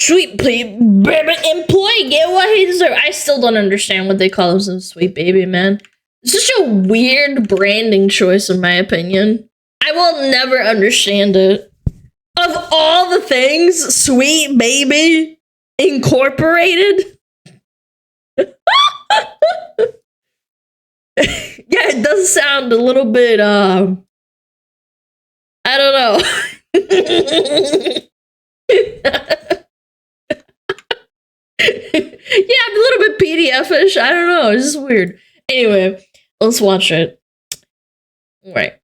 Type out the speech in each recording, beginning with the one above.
Sweet baby employee, get what he deserves. I still don't understand what they call him sweet baby, man. It's such a weird branding choice, in my opinion. I will never understand it. Of all the things, Sweet Baby Incorporated. Yeah, it does sound a little bit, I don't know. Yeah, I'm a little bit PDF-ish. I don't know. It's just weird. Anyway, let's watch it. All right.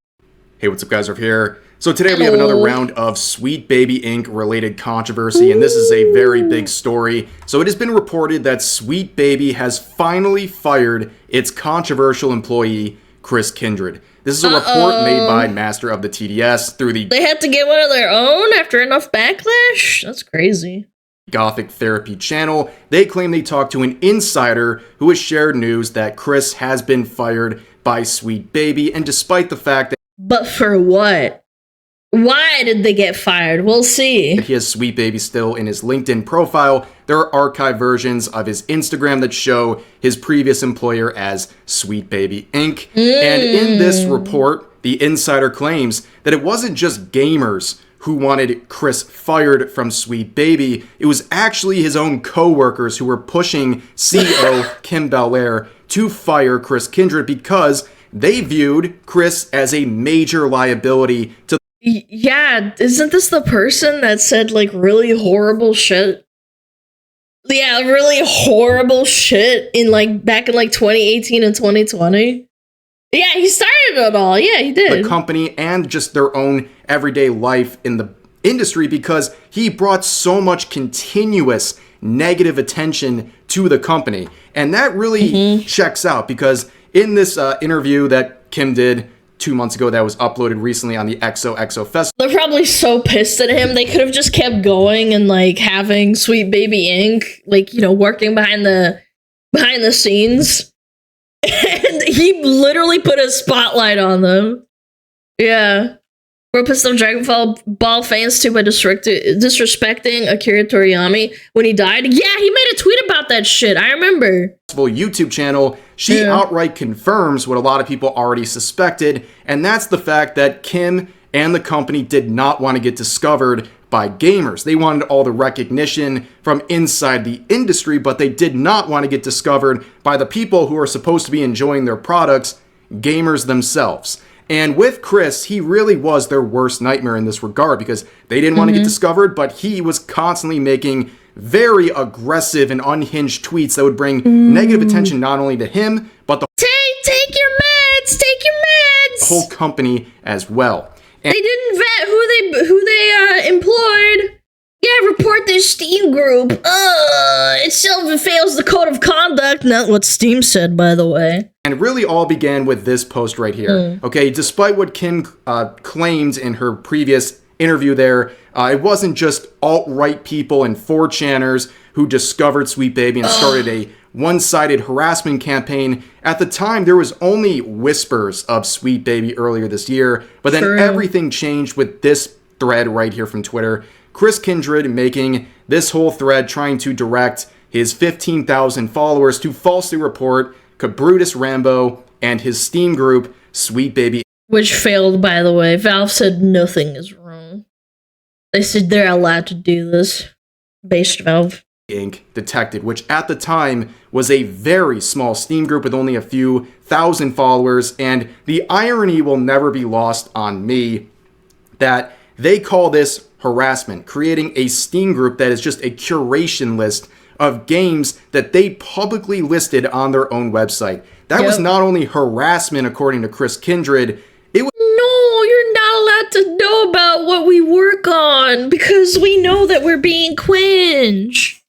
Hey, what's up, guys? Over here. So today we have another round of Sweet Baby Inc. related controversy, and this is a very big story. So it has been reported that Sweet Baby has finally fired its controversial employee, Chris Kindred. This is a report made by Master of the TDS through the... They had to get one of their own after enough backlash? That's crazy. Gothic Therapy channel. They claim they talked to an insider who has shared news that Chris has been fired by Sweet Baby, and despite the fact that... But for what? Why did they get fired? We'll see. He has Sweet Baby still in his LinkedIn profile. There are archived versions of his Instagram that show his previous employer as Sweet Baby Inc. And in this report, the insider claims that it wasn't just gamers who wanted Chris fired from Sweet Baby. It was actually his own co-workers who were pushing CEO Kim Belair to fire Chris Kindred because they viewed Chris as a major liability to... Yeah, isn't this the person that said, like, really horrible shit? Yeah, really horrible shit in, like, back in, like, 2018 and 2020? Yeah, he started it all. Yeah, he did. The company and just their own everyday life in the industry because he brought so much continuous negative attention to the company. And that really checks out because in this interview that Kim did 2 months ago that was uploaded recently on the XOXO Festival. They're probably so pissed at him. They could have just kept going and, like, having Sweet Baby Inc., like, you know, working behind the scenes. And he literally put a spotlight on them. Yeah. We're pissed off Dragon Ball fans too by disrespecting Akira Toriyama when he died. Yeah, he made a tweet about that shit. I remember. YouTube channel, she outright confirms what a lot of people already suspected, and that's the fact that Kim and the company did not want to get discovered by gamers. They wanted all the recognition from inside the industry, but they did not want to get discovered by the people who are supposed to be enjoying their products, gamers themselves. And with Chris, he really was their worst nightmare in this regard because they didn't want to get discovered, but he was constantly making very aggressive and unhinged tweets that would bring negative attention not only to him, but the take your meds, whole company as well. And they didn't vet who they employed. Yeah, report this Steam group. It still fails the code of conduct. Not what Steam said, by the way. And it really all began with this post right here. Okay, despite what Kim claimed in her previous interview there, it wasn't just alt-right people and 4chaners who discovered Sweet Baby and started a one-sided harassment campaign. At the time, there was only whispers of Sweet Baby earlier this year, but then everything changed with this thread right here from Twitter. Chris Kindred making this whole thread trying to direct his 15,000 followers to falsely report Cabrutus Rambo and his Steam group, Sweet Baby. Which failed, by the way. Valve said nothing is wrong. They said they're allowed to do this. Based Valve. Inc. Detected, which at the time was a very small Steam group with only a few thousand followers, and the irony will never be lost on me that they call this harassment, creating a Steam group that is just a curation list of games that they publicly listed on their own website. That was not only harassment, according to Chris Kindred, it was... No, you're not allowed to know about what we work on because we know that we're being cringe.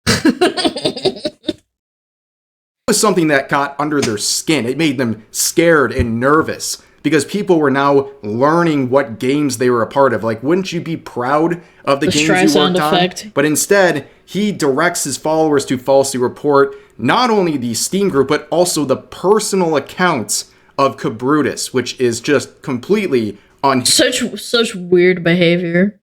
It was something that got under their skin. It made them scared and nervous because people were now learning what games they were a part of. Like, wouldn't you be proud of the games you worked on? But instead, he directs his followers to falsely report not only the Steam group, but also the personal accounts of Cabrutus, which is just completely such weird behavior.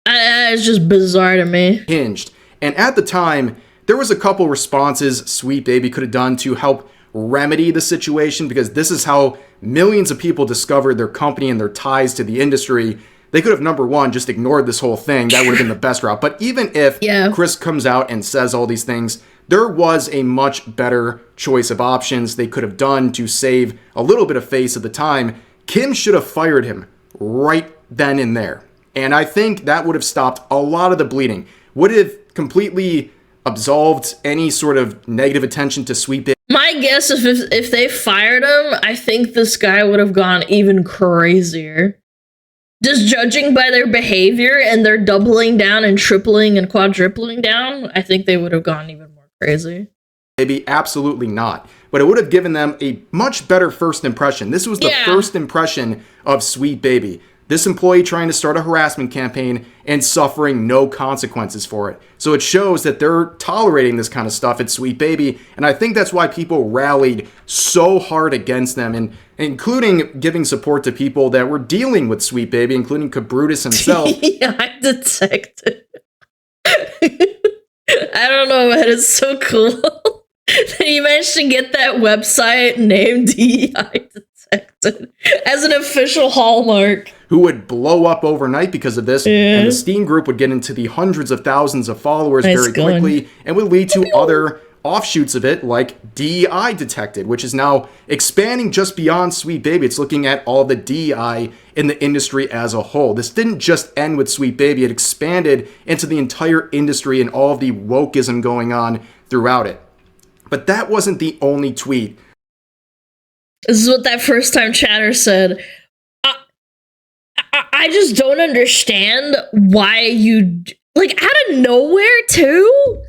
It's just bizarre to me. Hinged. And at the time, there was a couple responses Sweet Baby could have done to help remedy the situation, because this is how millions of people discovered their company and their ties to the industry. They could have, number one, just ignored this whole thing. That would have been the best route. But even if Chris comes out and says all these things, there was a much better choice of options they could have done to save a little bit of face at the time. Kim should have fired him right then and there. And I think that would have stopped a lot of the bleeding. Would have completely absolved any sort of negative attention to Sweet Baby. My guess is if they fired him, I think this guy would have gone even crazier. Just judging by their behavior and their doubling down and tripling and quadrupling down, I think they would have gone even more crazy. Maybe absolutely not. But it would have given them a much better first impression. This was the first impression of Sweet Baby. This employee trying to start a harassment campaign and suffering no consequences for it. So it shows that they're tolerating this kind of stuff at Sweet Baby. And I think that's why people rallied so hard against them, and including giving support to people that were dealing with Sweet Baby, including Cabrutus himself. Yeah, I detected. I don't know, man. It's so cool that you managed to get that website named DEI Detected as an official hallmark. Who would blow up overnight because of this, and the Steam group would get into the hundreds of thousands of followers very quickly, and would lead to other offshoots of it, like DEI Detected, which is now expanding just beyond Sweet Baby. It's looking at all the DEI in the industry as a whole. This didn't just end with Sweet Baby, it expanded into the entire industry and all of the wokeism going on throughout it. But that wasn't the only tweet. This is what that first time chatter said. I just don't understand why you, like, out of nowhere too?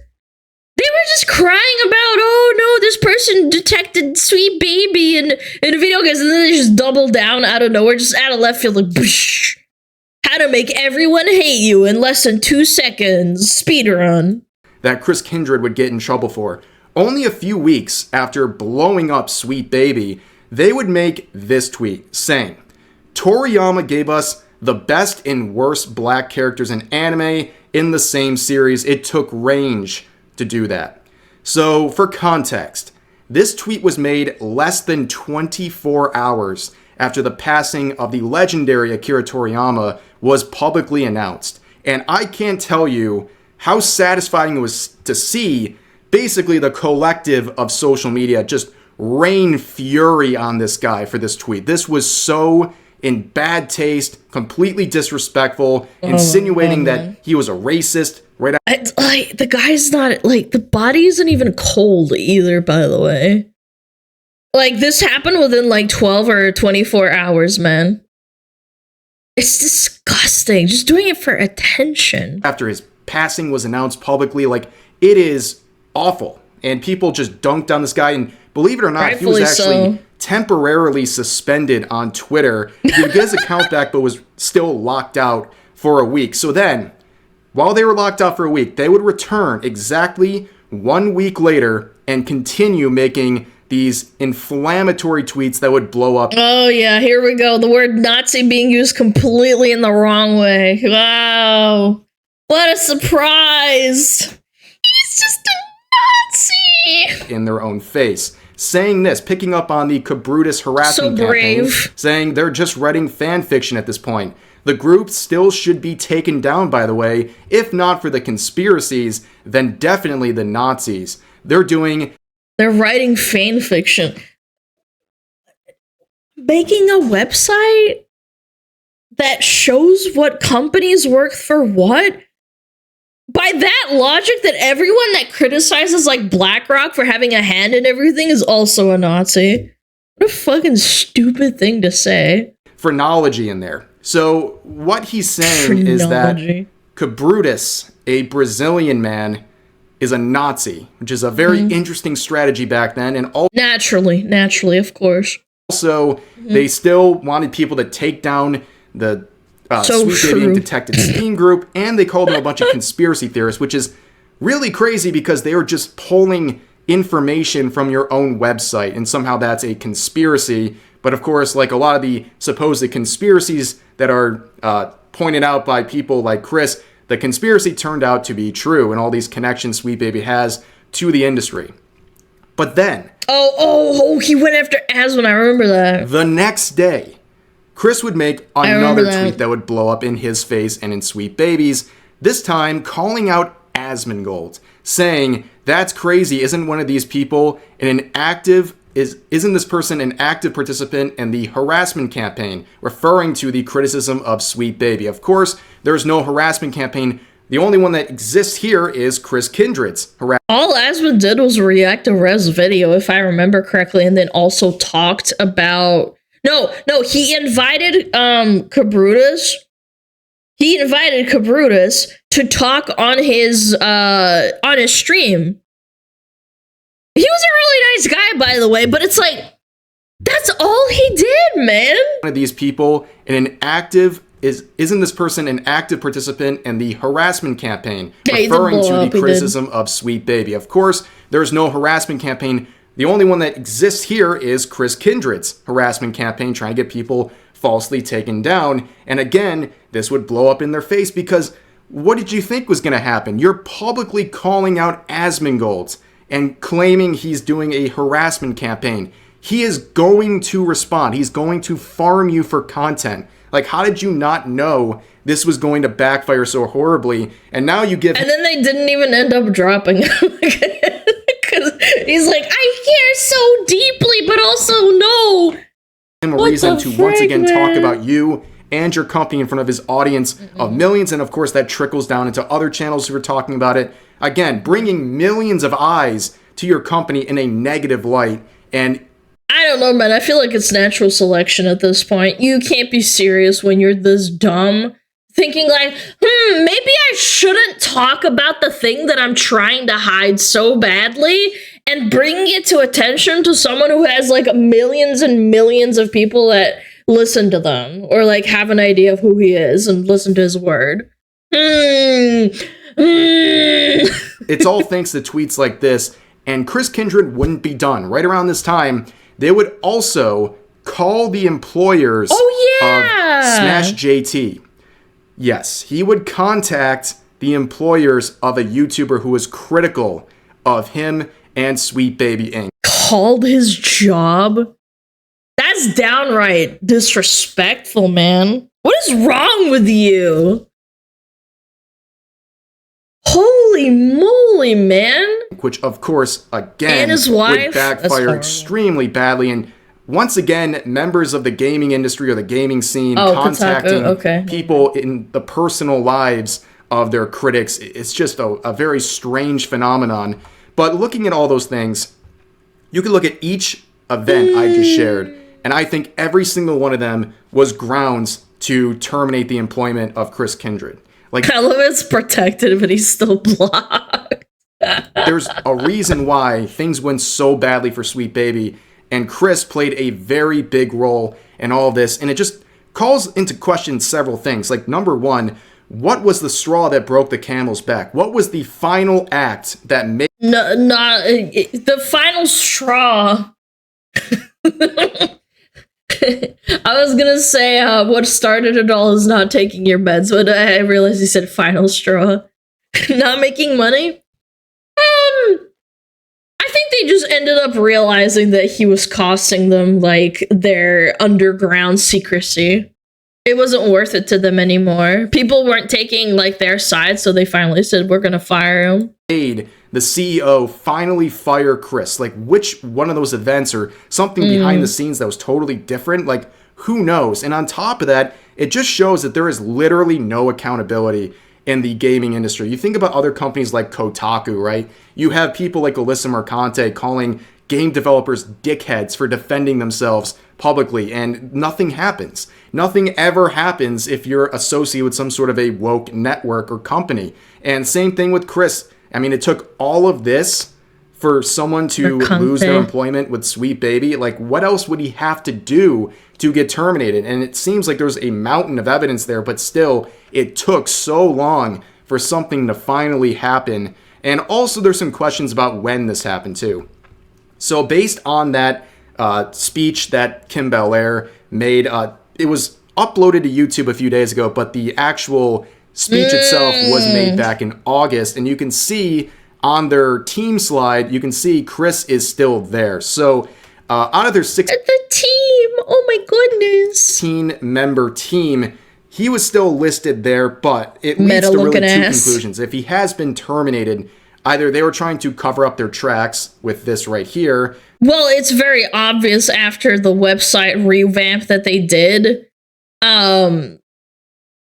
They were just crying about, oh no, this person detected Sweet Baby in a video games, and then they just double down out of nowhere, just out of left field, like, Psh, how to make everyone hate you in less than 2 seconds, speedrun. That Chris Kindred would get in trouble for. Only a few weeks after blowing up Sweet Baby, they would make this tweet saying, Toriyama gave us the best and worst black characters in anime in the same series. It took range to do that. So, for context, this tweet was made less than 24 hours after the passing of the legendary Akira Toriyama was publicly announced. And I can't tell you how satisfying it was to see basically the collective of social media just rain fury on this guy for this tweet. This was so in bad taste, completely disrespectful, insinuating that he was a racist. Right? The guy's not, like, the body isn't even cold either, by the way. Like, this happened within, like, 12 or 24 hours, man. It's disgusting. Just doing it for attention. After his passing was announced publicly, like, it is awful. And people just dunked on this guy, and believe it or not, he was actually temporarily suspended on Twitter. He could get his account back, but was still locked out for a week. So then, while they were locked out for a week, they would return exactly 1 week later and continue making these inflammatory tweets that would blow up. Oh yeah, here we go. The word Nazi being used completely in the wrong way. Wow. What a surprise. He's just a Nazi. In their own face. Saying this, picking up on the Cabrutus harassment campaign, saying they're just writing fan fiction at this point. The group still should be taken down, by the way. If not for the conspiracies, then definitely the Nazis. They're writing fan fiction. Making a website that shows what companies work for what? By that logic, that everyone that criticizes, like, BlackRock for having a hand in everything is also a Nazi. What a fucking stupid thing to say. Phrenology in there. So what he's saying is that Cabrutus, a Brazilian man, is a Nazi, which is a very interesting strategy back then. And naturally, of course. Also, they still wanted people to take down the Sweet Baby Detected Steam group, and they called them a bunch of conspiracy theorists, which is really crazy because they were just polling information from your own website, and somehow that's a conspiracy. But of course, like a lot of the supposed conspiracies that are pointed out by people like Chris, the conspiracy turned out to be true, and all these connections Sweet Baby has to the industry. But then... Oh, he went after Asmund. I remember that. The next day, Chris would make another tweet that would blow up in his face and in Sweet Baby's, this time calling out Asmongold, saying, "That's crazy, isn't one of these people isn't this person an active participant in the harassment campaign?" Referring to the criticism of Sweet Baby. Of course, there's no harassment campaign. The only one that exists here is Chris Kindred's harassment. All Asmund did was react to Rez's video, if I remember correctly, and then also talked about... No, he invited Kabrutas. He invited Kabrutas to talk on his stream. He was a really nice guy, by the way, but it's like, that's all he did, man. One of these people isn't this person an active participant in the harassment campaign? Referring to the criticism of Sweet Baby. Of course, there's no harassment campaign. The only one that exists here is Chris Kindred's harassment campaign, trying to get people falsely taken down. And again, this would blow up in their face because what did you think was going to happen? You're publicly calling out Asmongold and claiming he's doing a harassment campaign. He is going to respond. He's going to farm you for content. Like, how did you not know this was going to backfire so horribly? And now you give... And then they didn't even end up dropping him. Because he's like, I care so deeply, but also no. Him a reason to once again talk about you and your company in front of his audience of millions. And of course, that trickles down into other channels who are talking about it. Again, bringing millions of eyes to your company in a negative light. And I don't know, man. I feel like it's natural selection at this point. You can't be serious when you're this dumb. Thinking like, maybe I shouldn't talk about the thing that I'm trying to hide so badly and bringing it to attention to someone who has like millions and millions of people that listen to them or like have an idea of who he is and listen to his word. It's all thanks to tweets like this. And Chris Kindred wouldn't be done. Right around this time, they would also call the employers of Smash JT. Yes, he would contact the employers of a YouTuber who was critical of him and Sweet Baby Inc. Called his job? That's downright disrespectful, man. What is wrong with you? Holy moly, man. Which, of course, again, and his wife? Would backfire extremely badly. And once again, members of the gaming industry or the gaming scene contacting people in the personal lives of their critics. It's just a very strange phenomenon. But looking at all those things, you can look at each event I just shared, and I think every single one of them was grounds to terminate the employment of Chris Kindred. Like, Element's protected, but he's still blocked. There's a reason why things went so badly for Sweet Baby, and Chris played a very big role in all of this, and it just calls into question several things. Like, number one, what was the straw that broke the camel's back? What was the final act that made... The final straw... I was gonna say what started it all is not taking your meds, but I realized you said final straw. Not making money? I think they just ended up realizing that he was costing them, like, their underground secrecy. It wasn't worth it to them anymore. People weren't taking, like, their side, so they finally said, we're gonna fire him. Made the CEO finally fire Chris? Like, which one of those events or something behind the scenes that was totally different? Like, who knows? And on top of that, it just shows that there is literally no accountability in the gaming industry. You think about other companies like Kotaku, right? You have people like Alyssa Mercante calling game developers dickheads for defending themselves publicly, and nothing happens. Nothing ever happens if you're associated with some sort of a woke network or company. And same thing with Chris. I mean, it took all of this for someone to lose their employment with Sweet Baby. Like, what else would he have to do to get terminated? And it seems like there's a mountain of evidence there, but still, it took so long for something to finally happen. And also there's some questions about when this happened too. So based on that speech that Kim Belair made, it was uploaded to YouTube a few days ago, but the actual speech itself was made back in August, and you can see on their team slide, you can see Chris is still there. So out of their the team, oh my goodness, 16-member team, he was still listed there, but it leads to really two conclusions. If he has been terminated, either they were trying to cover up their tracks with this right here. Well, it's very obvious after the website revamp that they did.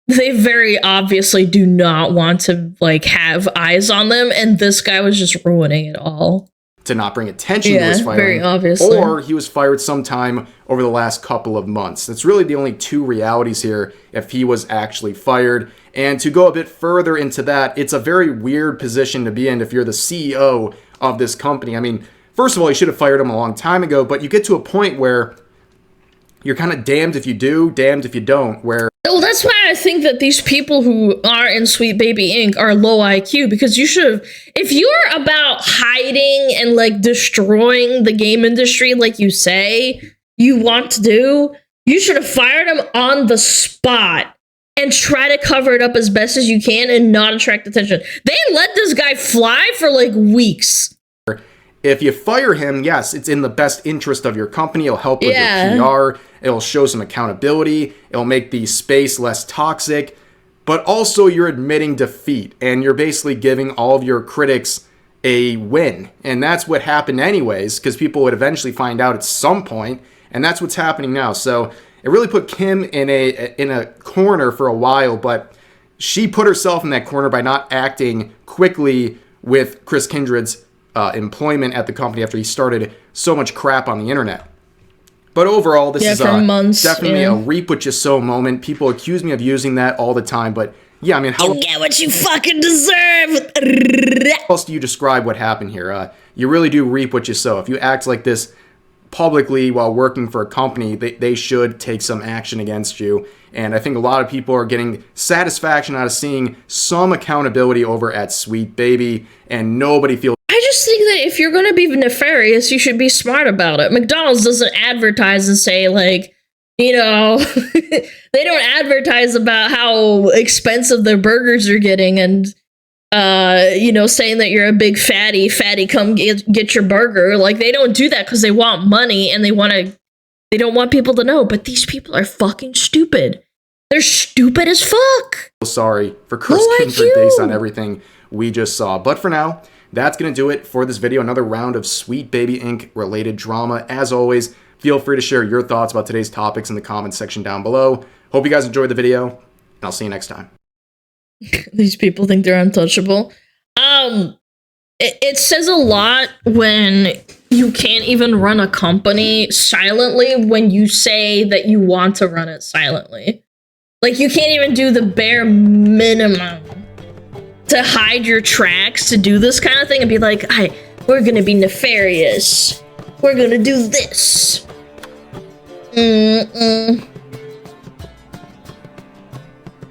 They very obviously do not want to like have eyes on them, and this guy was just ruining it all. To not bring attention to his firing. Very obviously. Or he was fired sometime over the last couple of months. That's really the only two realities here, if he was actually fired. And to go a bit further into that, it's a very weird position to be in if you're the CEO of this company. I mean, first of all, you should have fired him a long time ago, but you get to a point where you're kind of damned if you do, damned if you don't, where... Well, that's why I think that these people who are in Sweet Baby Inc. are low IQ, because you should have... If you're about hiding and, like, destroying the game industry like you say you want to do, you should have fired him on the spot and try to cover it up as best as you can and not attract attention. They let this guy fly for, like, weeks. If you fire him, yes, it's in the best interest of your company. It'll help with your PR. It'll show some accountability. It'll make the space less toxic. But also you're admitting defeat, and you're basically giving all of your critics a win. And that's what happened anyways, because people would eventually find out at some point, and that's what's happening now. So it really put Kim in a corner for a while, but she put herself in that corner by not acting quickly with Chris Kindred's employment at the company after he started so much crap on the internet. But overall, this is definitely a reap what you sow moment. People accuse me of using that all the time, but yeah, I mean, how you get what you fucking deserve. How else do you describe what happened here? You really do reap what you sow. If you act like this publicly while working for a company, they should take some action against you. And I think a lot of people are getting satisfaction out of seeing some accountability over at Sweet Baby, and nobody feels... I just think that if you're going to be nefarious, you should be smart about it. McDonald's doesn't advertise and say, like, you know, they don't advertise about how expensive their burgers are getting and, you know, saying that you're a big fatty, come get your burger. Like, they don't do that because they want money and they don't want people to know. But these people are fucking stupid. They're stupid as fuck. Sorry for Chris Kindred based on everything we just saw. But for now, that's going to do it for this video. Another round of Sweet Baby Inc. related drama. As always, feel free to share your thoughts about today's topics in the comments section down below. Hope you guys enjoyed the video, and I'll see you next time. These people think they're untouchable. It says a lot when you can't even run a company silently when you say that you want to run it silently. Like, you can't even do the bare minimum to hide your tracks, to do this kind of thing and be like, we're gonna be nefarious. We're gonna do this.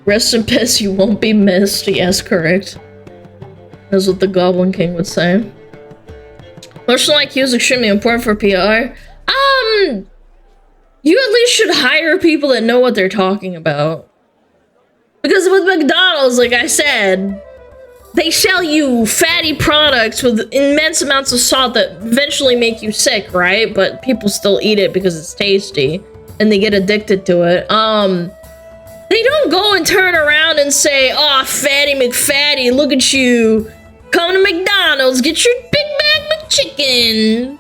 Rest in peace, you won't be missed. Yes, correct. That's what the Goblin King would say. Emotional IQ is extremely important for PR. You at least should hire people that know what they're talking about. Because with McDonald's, like I said, they sell you fatty products with immense amounts of salt that eventually make you sick, right? But people still eat it because it's tasty and they get addicted to it. They don't go and turn around and say, "Oh, Fatty McFatty, look at you. Come to McDonald's, get your Big Mac McChicken."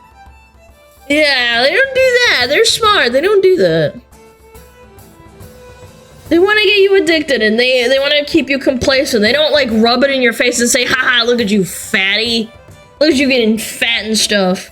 Yeah, they don't do that. They're smart. They don't do that. They want to get you addicted, and they want to keep you complacent. They don't, like, rub it in your face and say, "Haha, look at you, fatty. Look at you getting fat and stuff."